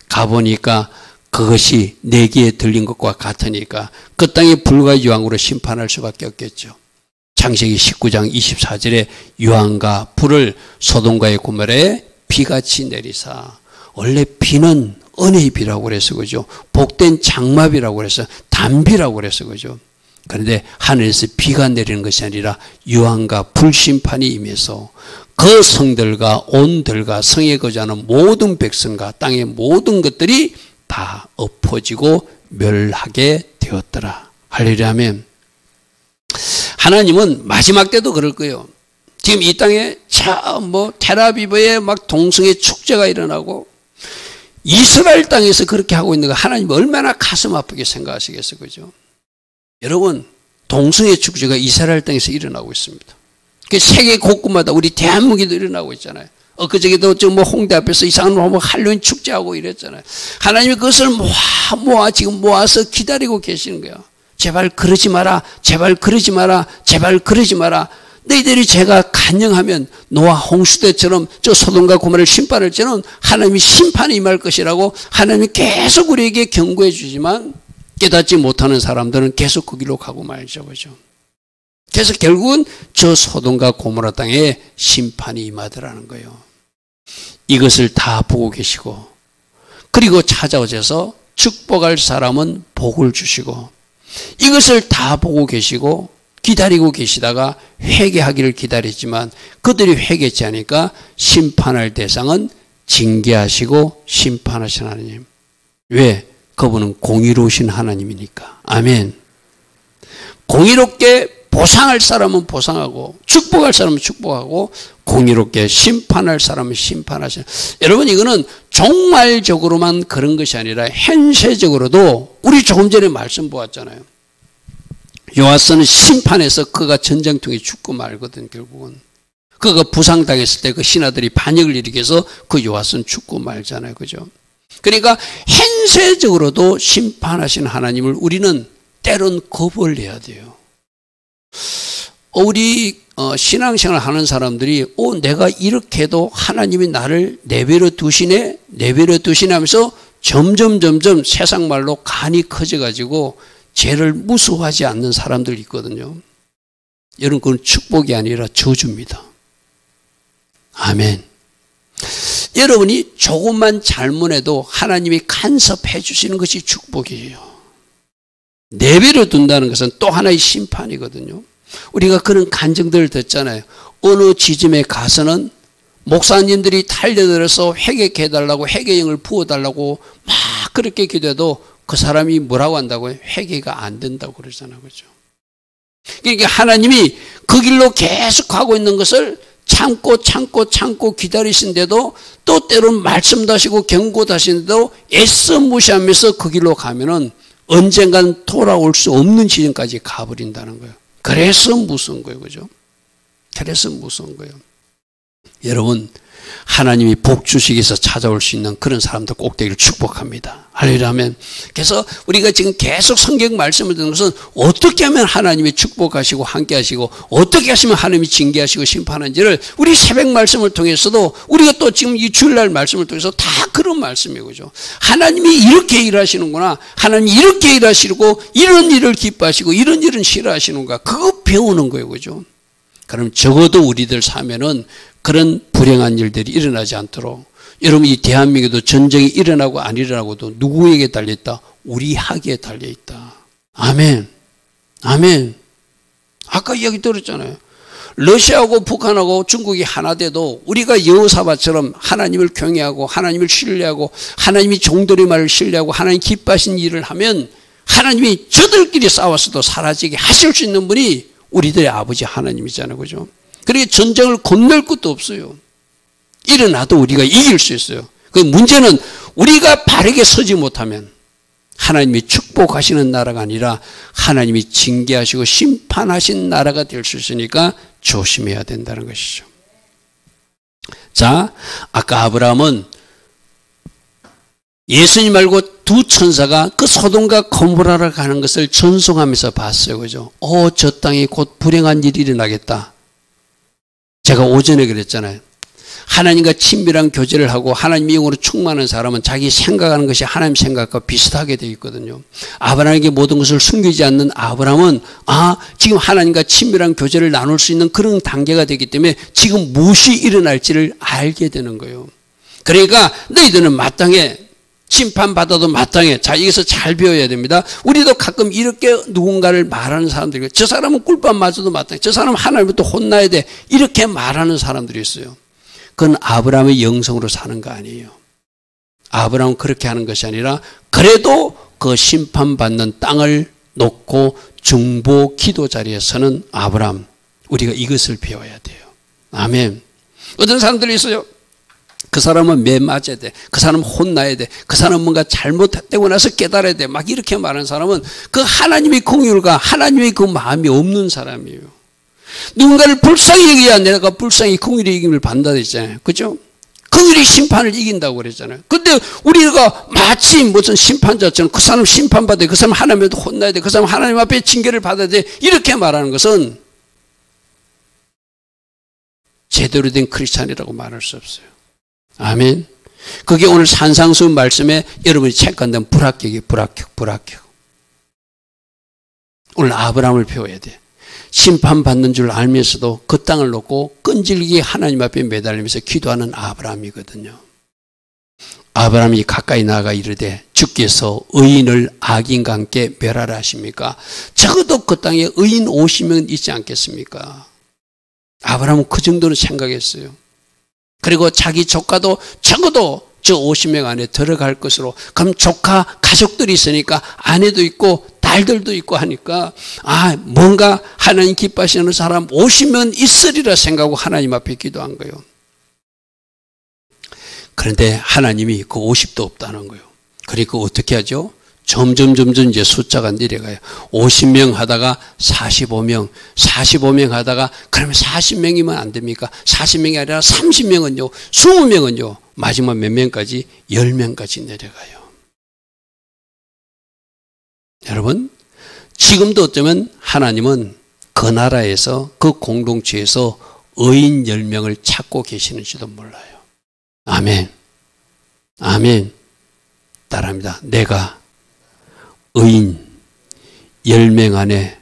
가보니까 그것이 내 귀에 들린 것과 같으니까 그 땅에 불과 유황으로 심판할 수밖에 없겠죠. 창세기 19장 24절에 유황과 불을 소돔과의 고모라에 비같이 내리사. 원래 비는 은혜의 비라고 그래서 그죠. 복된 장마비라고 그래서 단비라고 그래서 그죠. 그런데 하늘에서 비가 내리는 것이 아니라 유황과 불심판이 임해서 그 성들과 온들과 성에 거주하는 모든 백성과 땅의 모든 것들이 다 엎어지고 멸하게 되었더라. 할렐루야 아멘. 하나님은 마지막 때도 그럴 거예요. 지금 이 땅에 테라비브에 막 동성애 축제가 일어나고 이스라엘 땅에서 그렇게 하고 있는 거 하나님 얼마나 가슴 아프게 생각하시겠어요. 그죠? 여러분 동성애 축제가 이스라엘 땅에서 일어나고 있습니다. 세계 곳곳마다 우리 대한민국에도 일어나고 있잖아요. 엊그저께도 홍대 앞에서 이상한 할로윈 축제하고 이랬잖아요. 하나님이 그것을 지금 모아서 기다리고 계시는 거예요. 제발 그러지 마라. 제발 그러지 마라. 제발 그러지 마라. 너희들이 제가 간영하면 노아 홍수대처럼 저 소돔과 고모라를 심판할 때는 하나님이 심판이 임할 것이라고 하나님이 계속 우리에게 경고해 주지만 깨닫지 못하는 사람들은 계속 그 길로 가고 말죠. 그죠? 그래서 결국은 저 소돔과 고모라 땅에 심판이 임하더라는 거예요. 이것을 다 보고 계시고 그리고 찾아오셔서 축복할 사람은 복을 주시고 이것을 다 보고 계시고 기다리고 계시다가 회개하기를 기다렸지만 그들이 회개치 않으니까 심판할 대상은 징계하시고 심판하신 하나님. 왜? 그분은 공의로우신 하나님이니까. 아멘. 공의롭게 보상할 사람은 보상하고 축복할 사람은 축복하고 공의롭게 심판할 사람은 심판하시는. 여러분 이거는 종말적으로만 그런 것이 아니라 현세적으로도 우리 조금 전에 말씀 보았잖아요. 요아스는 심판해서 그가 전쟁통에 죽고 말거든. 결국은 그가 부상당했을 때 그 신하들이 반역을 일으켜서 그 요아스는 죽고 말잖아요. 그죠? 그러니까 현세적으로도 심판하신 하나님을 우리는 때론 겁을 내야 돼요. 우리 신앙생활 하는 사람들이 내가 이렇게 해도 하나님이 나를 내버려 두시네 하면서 점점 세상 말로 간이 커져가지고 죄를 무서워하지 않는 사람들이 있거든요. 여러분 그건 축복이 아니라 저주입니다. 아멘. 여러분이 조금만 잘못해도 하나님이 간섭해 주시는 것이 축복이에요. 내버려 둔다는 것은 또 하나의 심판이거든요. 우리가 그런 간증들을 듣잖아요. 어느 지점에 가서는 목사님들이 달려들어서 회개케 해달라고 회개영을 부어달라고 막 그렇게 기도해도 그 사람이 뭐라고 한다고요? 회개가 안 된다고 그러잖아요. 그죠? 그러니까 하나님이 그 길로 계속 가고 있는 것을 참고 기다리신데도 또 때로는 말씀도 하시고 경고도 하시는데도 애써 무시하면서 그 길로 가면은 언젠간 돌아올 수 없는 지점까지 가버린다는 거예요. 그래서 무서운 거예요. 그죠? 그래서 무서운 거예요. 여러분, 하나님이 복 주시기 위해서 찾아올 수 있는 그런 사람들 꼭 되기를 축복합니다. 할렐루야 하면. 그래서 우리가 지금 계속 성경 말씀을 듣는 것은 어떻게 하면 하나님이 축복하시고 함께 하시고 어떻게 하시면 하나님이 징계하시고 심판하는지를 우리 새벽 말씀을 통해서도 우리가 또 지금 이 주일날 말씀을 통해서 다 그런 말씀이에요. 그죠? 하나님이 이렇게 일하시는구나. 하나님이 이렇게 일하시고 이런 일을 기뻐하시고 이런 일은 싫어하시는가. 그거 배우는 거예요. 그죠? 그럼 적어도 우리들 삶에는 그런 불행한 일들이 일어나지 않도록 여러분 이 대한민국에도 전쟁이 일어나고 안 일어나고도 누구에게 달려있다? 우리 학위에 달려있다. 아멘. 아멘. 아까 이야기 들었잖아요. 러시아하고 북한하고 중국이 하나 돼도 우리가 여호사밧처럼 하나님을 경외하고 하나님을 신뢰하고 하나님이 종들의 말을 신뢰하고 하나님 기뻐하신 일을 하면 하나님이 저들끼리 싸웠어도 사라지게 하실 수 있는 분이 우리들의 아버지 하나님이잖아요. 그죠? 그러니까 전쟁을 건널 것도 없어요. 일어나도 우리가 이길 수 있어요. 그 문제는 우리가 바르게 서지 못하면 하나님이 축복하시는 나라가 아니라 하나님이 징계하시고 심판하신 나라가 될 수 있으니까 조심해야 된다는 것이죠. 자, 아까 아브라함은 예수님 말고 두 천사가 그 소돔과 고모라를 가는 것을 전송하면서 봤어요. 그죠? 저 땅에 곧 불행한 일이 일어나겠다. 제가 오전에 그랬잖아요. 하나님과 친밀한 교제를 하고 하나님의 영으로 충만한 사람은 자기 생각하는 것이 하나님 생각과 비슷하게 되어 있거든요. 아브라함에게 모든 것을 숨기지 않는 아브라함은 지금 하나님과 친밀한 교제를 나눌 수 있는 그런 단계가 되기 때문에 지금 무엇이 일어날지를 알게 되는 거예요. 그러니까 너희들은 마땅해. 심판받아도 마땅해. 자, 여기서 잘 배워야 됩니다. 우리도 가끔 이렇게 누군가를 말하는 사람들이 저 사람은 꿀밤 맞아도 마땅해. 저 사람은 하나님부터 혼나야 돼. 이렇게 말하는 사람들이 있어요. 그건 아브라함의 영성으로 사는 거 아니에요. 아브라함은 그렇게 하는 것이 아니라 그래도 그 심판받는 땅을 놓고 중보 기도 자리에 서는 아브라함. 우리가 이것을 배워야 돼요. 아멘. 어떤 사람들이 있어요. 그 사람은 매 맞아야 돼. 그 사람은 혼나야 돼. 그 사람은 뭔가 잘못되고 나서 깨달아야 돼. 막 이렇게 말하는 사람은 그 하나님의 공율과 하나님의 그 마음이 없는 사람이에요. 누군가를 불쌍히 여기야 내가 불쌍히 공율의 이김을 받는다 했잖아요. 그죠? 공율이 심판을 이긴다고 그랬잖아요. 근데 우리가 마치 무슨 심판자처럼 그 사람 심판받아야 돼. 그 사람 하나님한테 혼나야 돼. 그 사람 하나님 앞에 징계를 받아야 돼. 이렇게 말하는 것은 제대로 된 크리스찬이라고 말할 수 없어요. 아멘. 그게 오늘 산상수 말씀에 여러분이 체크한다면 불합격이에요. 불합격. 오늘 아브라함을 배워야 돼. 심판받는 줄 알면서도 그 땅을 놓고 끈질기게 하나님 앞에 매달리면서 기도하는 아브라함이거든요. 아브라함이 가까이 나아가 이르되 주께서 의인을 악인과 함께 멸하라 하십니까? 적어도 그 땅에 의인 50명 있지 않겠습니까? 아브라함은 그 정도는 생각했어요. 그리고 자기 조카도 적어도 저 50명 안에 들어갈 것으로. 그럼 조카 가족들이 있으니까 아내도 있고 딸들도 있고 하니까 뭔가 하나님 기뻐하시는 사람 50명 있으리라 생각하고 하나님 앞에 기도한 거예요. 그런데 하나님이 그 50도 없다는 거예요. 그러니까 어떻게 하죠? 점점 이제 숫자가 내려가요. 50명 하다가 45명 하다가 그러면 40명이면 안 됩니까? 40명이 아니라 30명은요, 20명은요, 마지막 몇 명까지? 10명까지 내려가요. 여러분, 지금도 어쩌면 하나님은 그 나라에서 그 공동체에서 의인 10명을 찾고 계시는지도 몰라요. 아멘. 따라합니다. 내가 의인 10명 안에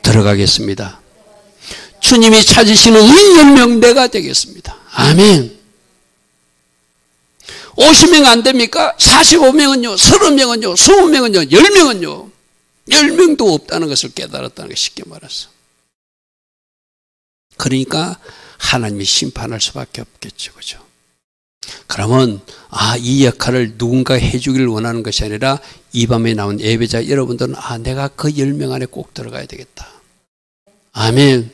들어가겠습니다. 주님이 찾으시는 의인 10명 내가 되겠습니다. 아멘. 50명 안 됩니까? 45명은요, 30명은요, 20명은요, 10명은요. 10명도 없다는 것을 깨달았다는 게 쉽게 말해서. 그러니까 하나님이 심판할 수밖에 없겠죠. 그죠? 그러면 이 역할을 누군가 해주기를 원하는 것이 아니라 이 밤에 나온 예배자 여러분들은 내가 그 10명 안에 꼭 들어가야 되겠다. 아멘.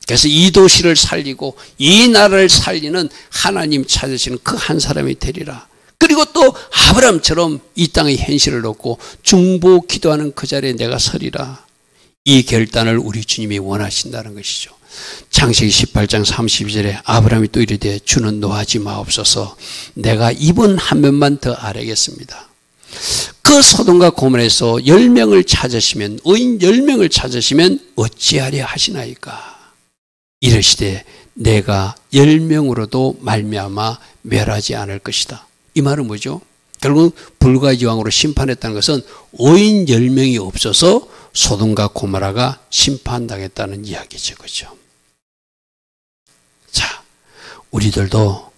그래서 이 도시를 살리고 이 나라를 살리는 하나님 찾으시는 그 한 사람이 되리라. 그리고 또 아브라함처럼 이 땅의 현실을 놓고 중보 기도하는 그 자리에 내가 서리라. 이 결단을 우리 주님이 원하신다는 것이죠. 창세기 18장 32절에 아브라함이 또 이르되 주는 노하지 마옵소서. 내가 이분 한 면만 더 알아야겠습니다. 그 소돔과 고모라에서 10명을 찾으시면, 의인 10명을 찾으시면 어찌하려 하시나이까. 이르시되 내가 10명으로도 말미암아 멸하지 않을 것이다. 이 말은 뭐죠? 결국 불가지왕으로 심판했다는 것은 의인 10명이 없어서 소돔과 고모라가 심판당했다는 이야기죠. 그죠? 자, 우리들도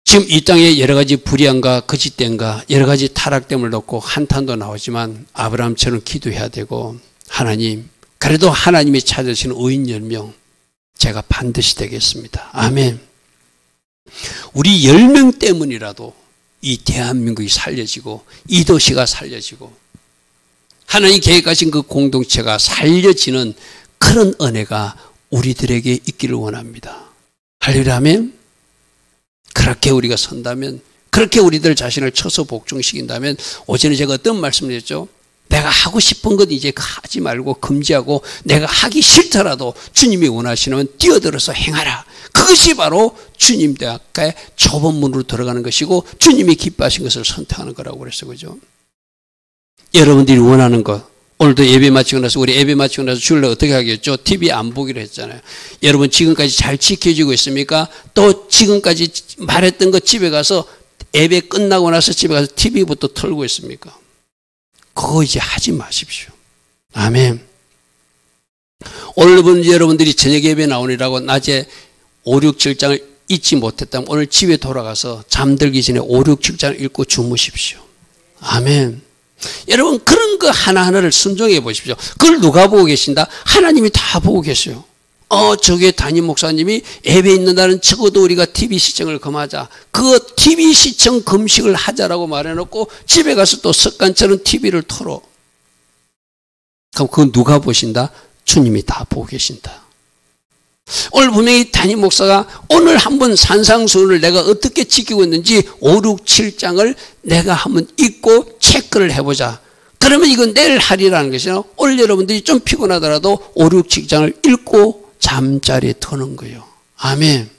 지금 이 땅에 여러 가지 불의함과 거짓됨과 여러 가지 타락됨을 놓고 한탄도 나오지만 아브라함처럼 기도해야 되고, 하나님, 그래도 하나님이 찾으시는 의인 10명 제가 반드시 되겠습니다. 아멘. 우리 10명 때문이라도 이 대한민국이 살려지고 이 도시가 살려지고 하나님 계획하신 그 공동체가 살려지는 그런 은혜가 우리들에게 있기를 원합니다. 할렐루야. 아멘. 그렇게 우리가 선다면, 그렇게 우리들 자신을 쳐서 복종시킨다면, 어제는 제가 어떤 말씀을 했죠? 내가 하고 싶은 것 이제 하지 말고 금지하고 내가 하기 싫더라도 주님이 원하시면 뛰어들어서 행하라. 그것이 바로 주님 대학가의 좁은 문으로 들어가는 것이고 주님이 기뻐하신 것을 선택하는 거라고 그랬어요. 그죠? 여러분들이 원하는 것, 오늘도 예배 마치고 나서 우리 예배 마치고 나서 주일날 어떻게 하겠죠? TV 안 보기로 했잖아요. 여러분 지금까지 잘 지켜지고 있습니까? 또 지금까지 말했던 것 집에 가서 예배 끝나고 나서 집에 가서 TV부터 틀고 있습니까? 그거 이제 하지 마십시오. 아멘. 오늘 여러분들이 저녁 예배 나오느라고 낮에 5, 6, 7장을 잊지 못했다면 오늘 집에 돌아가서 잠들기 전에 5, 6, 7장을 읽고 주무십시오. 아멘. 여러분 그런 거 하나하나를 순종해 보십시오. 그걸 누가 보고 계신다? 하나님이 다 보고 계세요. 저게 담임 목사님이 예배 있는 날은 적어도 우리가 TV 시청을 금하자. 그 TV 시청 금식을 하자라고 말해놓고 집에 가서 또 습관처럼 TV를 틀어. 그럼 그건 누가 보신다? 주님이 다 보고 계신다. 오늘 분명히 담임 목사가 오늘 한번 산상수훈을 내가 어떻게 지키고 있는지 5, 6, 7장을 내가 한번 읽고 체크를 해보자. 그러면 이건 내일 하리라는 것이요. 오늘 여러분들이 좀 피곤하더라도 5, 6, 7장을 읽고 잠자리에 드는 거예요. 아멘.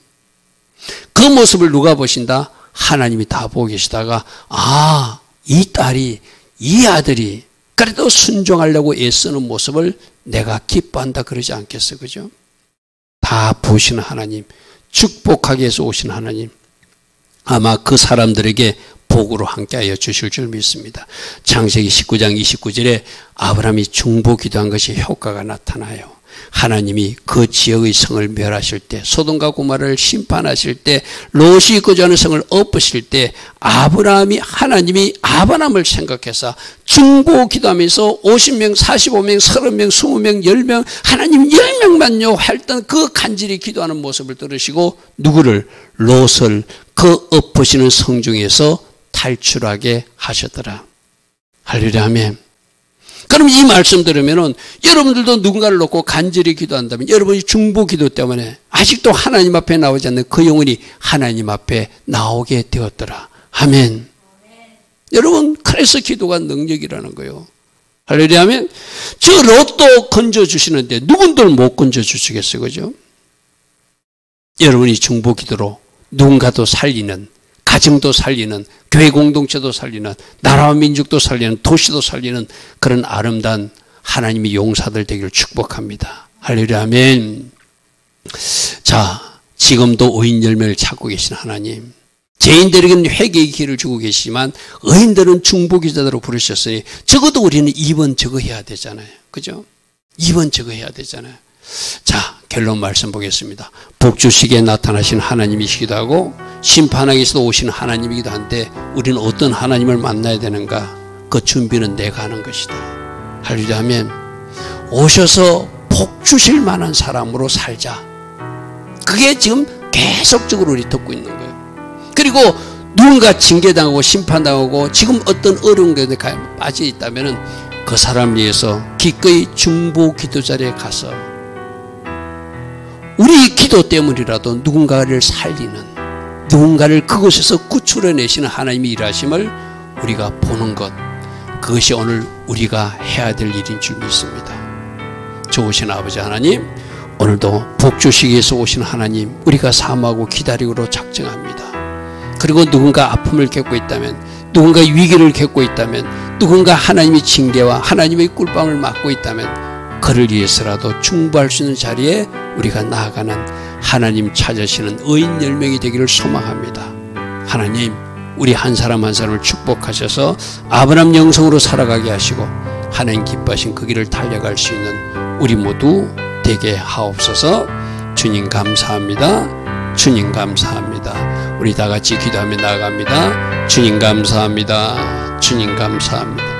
그 모습을 누가 보신다? 하나님이 다 보고 계시다가 이 딸이, 이 아들이 그래도 순종하려고 애쓰는 모습을 내가 기뻐한다 그러지 않겠어요? 그죠? 다 보시는 하나님, 축복하기 위해서 오신 하나님, 아마 그 사람들에게 복으로 함께하여 주실 줄 믿습니다. 창세기 19장 29절에 아브라함이 중보 기도한 것이 효과가 나타나요. 하나님이 그 지역의 성을 멸하실 때, 소돔과 고모라를 심판하실 때, 롯이 거주하는 성을 엎으실 때 하나님이 아브라함을 생각해서 중보 기도하면서 50명, 45명, 30명, 20명, 10명 하나님 10명만요 했던 그 간절히 기도하는 모습을 들으시고 누구를? 롯을 그 엎으시는 성 중에서 탈출하게 하셨더라. 할렐루야. 아멘. 그럼 이 말씀 들으면은 여러분들도 누군가를 놓고 간절히 기도한다면 여러분이 중보 기도 때문에 아직도 하나님 앞에 나오지 않는 그 영혼이 하나님 앞에 나오게 되었더라. 아멘. 여러분 그래서 기도가 능력이라는 거예요. 할렐루야. 아멘. 저 롯도 건져주시는데 누군들 못 건져주시겠어요. 그죠? 여러분이 중보 기도로 누군가도 살리는, 가정도 살리는, 교회 공동체도 살리는, 나라와 민족도 살리는, 도시도 살리는 그런 아름다운 하나님의 용사들 되기를 축복합니다. 할렐루야. 아멘. 자, 지금도 의인 10명을 찾고 계신 하나님, 죄인들에게는 회개의 기회를 주고 계시지만 의인들은 중보기도자로 부르셨으니 적어도 우리는 2번 저거 해야 되잖아요. 그죠? 2번 저거 해야 되잖아요. 자, 결론 말씀 보겠습니다. 복주시기에 나타나신 하나님이시기도 하고 심판하기 위해서 오시는 하나님이기도 한데 우리는 어떤 하나님을 만나야 되는가? 그 준비는 내가 하는 것이다. 할렐루야. 아멘. 오셔서 복 주실 만한 사람으로 살자. 그게 지금 계속적으로 우리 듣고 있는 거예요. 그리고 누군가 징계당하고 심판당하고 지금 어떤 어려운 것에 빠져 있다면 그 사람을 위해서 기꺼이 중보 기도 자리에 가서 기도 때문이라도 누군가를 살리는, 누군가를 그곳에서 구출해내시는 하나님의 일하심을 우리가 보는 것, 그것이 오늘 우리가 해야 될 일인 줄 믿습니다. 좋으신 아버지 하나님, 오늘도 복 주시기 위해서 오신 하나님, 우리가 사모하고 기다리고로 작정합니다. 그리고 누군가 아픔을 겪고 있다면, 누군가 위기를 겪고 있다면, 누군가 하나님의 징계와 하나님의 꿀밤을 맞고 있다면 그를 위해서라도 중보할 수 있는 자리에 우리가 나아가는 하나님 찾으시는 의인 10명이 되기를 소망합니다. 하나님, 우리 한 사람 한 사람을 축복하셔서 아브라함 영성으로 살아가게 하시고 하나님 기뻐하신 그 길을 달려갈 수 있는 우리 모두 되게 하옵소서. 주님 감사합니다. 주님 감사합니다. 우리 다 같이 기도하며 나아갑니다. 주님 감사합니다. 주님 감사합니다.